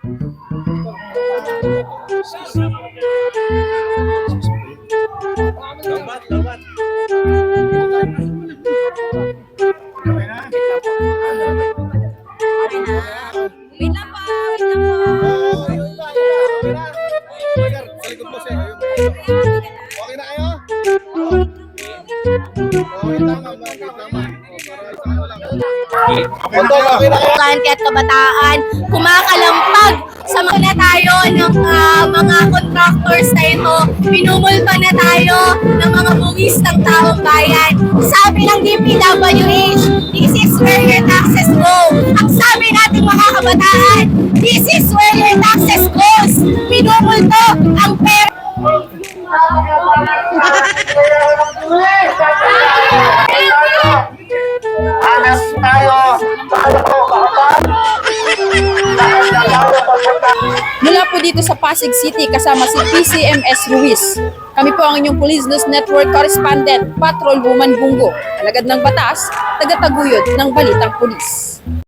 Lobat, lobat. Wait lang po, wait lang po. Okay na kayo? Okay, tama. Kabataan at kabataan, kumakalampag sa mga tayo ng mga contractors na ito, pinumulpa na tayo ng mga buwis ng taong bayan. Sabi ng DPWH, this is where your taxes go. Ang sabi nating mga kabataan, this is where your taxes goes. Pinumulto ang pera. Alas tayo! Mula po dito sa Pasig City kasama si PCMS Ruiz. Kami po ang inyong Police News Network Correspondent, Patrol Woman Bungo, alagad ng batas, tagataguyod ng balitang pulis.